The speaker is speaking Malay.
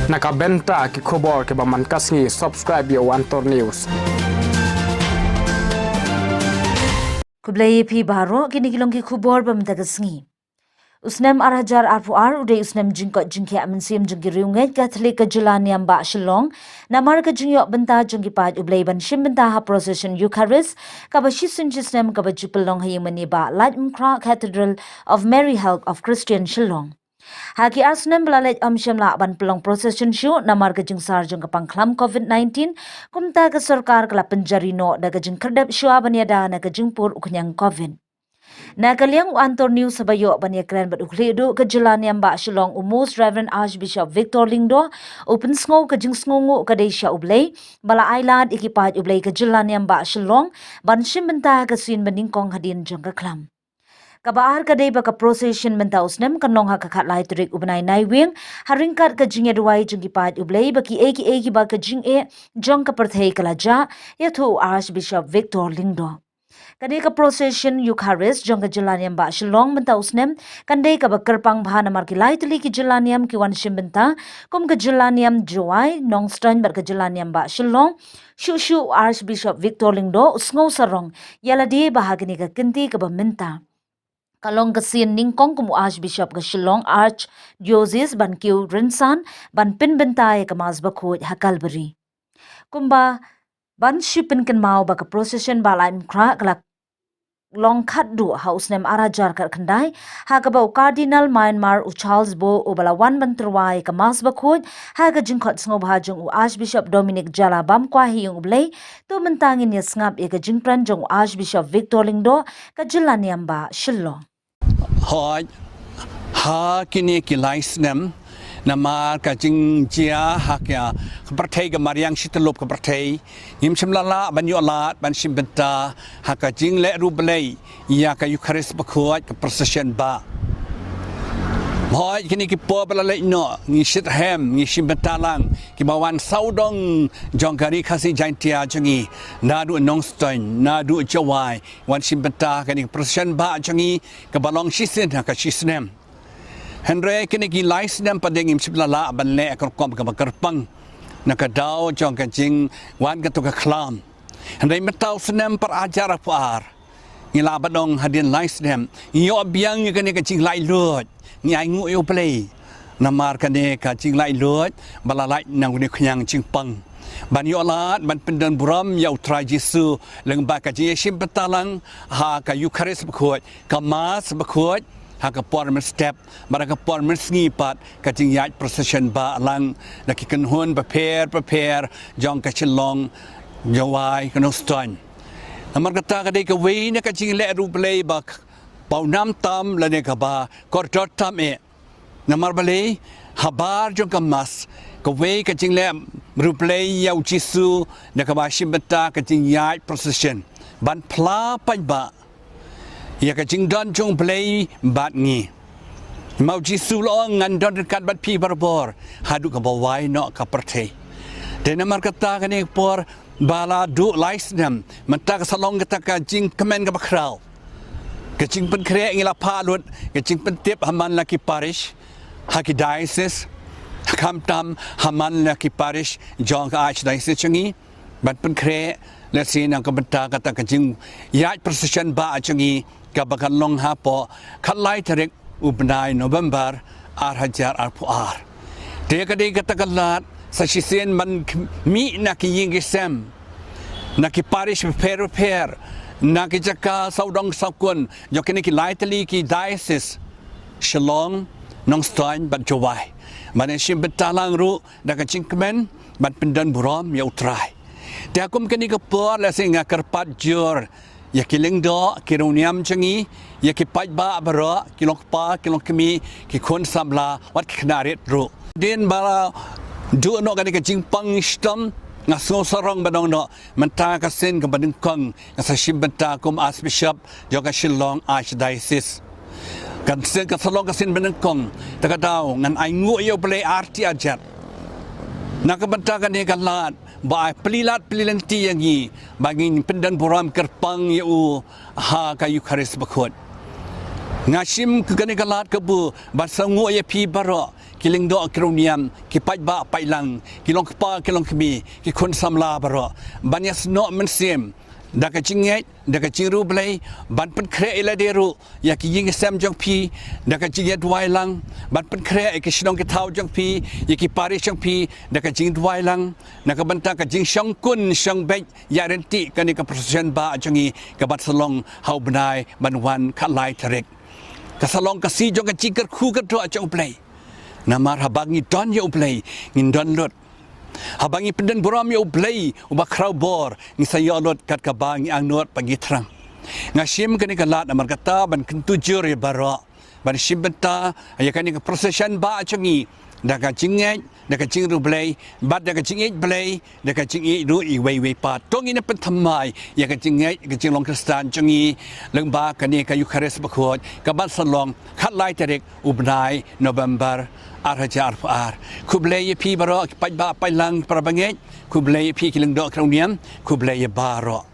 Nakabenta ki khobor ke baman kasngi subscribe yo Antor News. Kublai pi baro kini kilong ki khubor bam dagasngi. Usnam arhajar arpuar uday usnam jingkot jingki aminsim jingki riunget Catholic Jelaniam ba Shillong namar ka jingyok benta jingki pad ublay ban shim benta ha proseshon Eucharist kabashi sunjisnam kabajupelong hayimani ba Laitumkhrah Cathedral of Mary Help of Christian Shillong. Haki asnem belalet amsyamla ban pelong prosession syu namar kejing sarjung ke pangklam COVID-19 kumta ke sarkar kela penjari no da kejing kerdap syua baniada na kejing pur uknyang COVID. Na kaliang Antor News sabayo bania kran bat uklidu ke Jelaniam ba Shillong Most Reverend Archbishop Victor Lyngdoh open sngo kejing sngongu kadesya ublay bala ailad ikipad ublay ke Jelaniam ba Shillong ban shimbenta ke sin beningkong hadin jong ke klam. Kabaar kadai baka prosession menta usnem kanong hakakat lai turik ubnai naiwing haringkat ka jingya duai jingki pat ublay baki eki baka jing jong ka perthai kalaja yaitu Archbishop Victor Lyngdoh. Kadai ka prosession Eucharist jong ka Jelaniam ba Shillong menta usnem kandai ka bakerpang bahana marki lai tuli ki Jelaniam ki wan shimbenta kum ka Jelaniam juai nongstein bar ka Jelaniam ba Shillong shu Archbishop Victor Lyngdoh usngau sarong yaladi bahagini ka kinti ka baminta. Kalong kasin ningkong kumu Archbishop ke Shillong Archdiocese ban kiu rinsan ban pinbentai ke mazbakut hakalberi. Kumba ban shipin ken mau baka prosession ba Laitumkhrah kelak long khaddu haus nem arajar kar khandai hakabau Cardinal Myanmar u Charles Bo u bala wan banterwai ke mazbakut haga jingkhot sngob hajung u Archbishop Dominic Jala bam kwa hiyung ublay tu mentangin ya ngap ya ke jingpran jong Archbishop Victor Lyngdoh ke Jelaniam ba Shillong. Hoi ha kini kilais nem namar ka jing jia hakya bertai ke mariang sitelup ke bertai nim semlala ban yolat ban simbenta haka jing le rublei ya ka Eucharist bakuat ke prosession ba Hoi kini ki po bala le no ngi sit hem ngi simbenta lang ki bawan saudong jongkari kasi jantia jangi nadu nongstein nadu jawai wan simbenta kani prosession ba jangi ke balong sisen haka sisnem Henry kini ki lais nem padengim siblala ban le kom ka kerpang nakadau jong ka jing wan ka to ka klam Henry metau senem per ajar par ngila badong hadin lais nem yo biang kani ka jing lai lut ni ai ngu yo play namar kani ka jing lai lut balalai nang ni khyang jing pang ban yo lat ban pendan buram yau trai Jesu leng ba ka ji sim petalang ha ka Eucharist bakhot ka mas bakhot ha ka por mer step bara ka por mer sngi pat ka jing yat procession ba lang nakikan hun prepare jong ka chilong jawai ka no ston amar kata ka dei ka wei na ka jing le ru play bak pau nam tam la ne ka ba kor dot tam e namar balei habar jong ka mas ka wei ka jing le ru play yau Jesu na ka ba shimbeta ka jing yat procession ban pla paidbah ya ka jing don jong play bat ngi mau Jesu lo ngan don dekat bat pi barbor hadu ka bawai no ka perthei de namar kata ka ni por bala du lais nem menta ka salong kata ka jing kemen ka bakrau ka jing pen kre ngila pa lut ka jing pen tip haman laki parish haki diocese kam tam haman laki parish jong ka archdiocese changi bat pen kre lesin ang kabenta kata ka jing yat procession ba changi ka bakan long hapo khalai tarik ubnai November arhajar arpuar de ka de kata kalat sa sisen man mi na ki yingisem na ki parish prepare na ki jaka saudong sakun yo kini ki laitali ki diocese Shillong nongstein ban jawai maneshim betalang ru da ka jingkmen ban pendan buram ya utrai te akum kini ka por la singa karpat jur ya Lyngdoh ki runiam changi ya ki paidbah baro kilok pa kilok kemi ki kon samla wat knarit ru din bala du no kan ka jingpang stom ngaso sarong badong no menta ka sin ka badingkong sa shimbenta kum Archbishop joka Shillong Archdiocese kan sin ka salong ka sin badingkong takadaw ngan ai ngu yo play arti ajat nakabenta kan ni kalat ba pelilanti yang ni bagi pendan buram kerpang yu ha ka Eucharist bakhot ngashim kani kalat kebu basangu ya pi baro ki Lyngdoh kroniam ki paidbah pailang ki long kpa ki long kmi ki khun samla baro banyas no mensim da ka chinget da ka chiru blai ban pen kre ila deru ya ki ying sam jong pi da ka chinget wai lang ban pen kre ki shnong ki thau jong pi ya ki pari jong pi da ka jing wai lang na ka banta ka jing shong kun shong be ya renti ka ni ka proseshon ba jongi ka bat salong hau bnai ban wan kha lai tarek ka salong ka si jong ka chiker khu ka to jong blai namar habangi don yo blai ngin don lot habangi penden boram yo blai uba krau bor ni sayolot kat ka bangi angnot pagi trang ngashim kani kalat amar kata ban kentu jure baro ban shimbenta ayakani ka proseshon ba changi daga jingai daga jingru blai bat daga jingai blai daga jingai ru I wei pa tong ina pen thamai ya ka jingai ka jinglong kristan changi lengba kani ka eucharist bakhot ka ban salong khat lai tarek ubnai November Arhajar kublai pi baro paidbah pailang prabanget kublai pi ki Lyngdoh kroniam kublai baro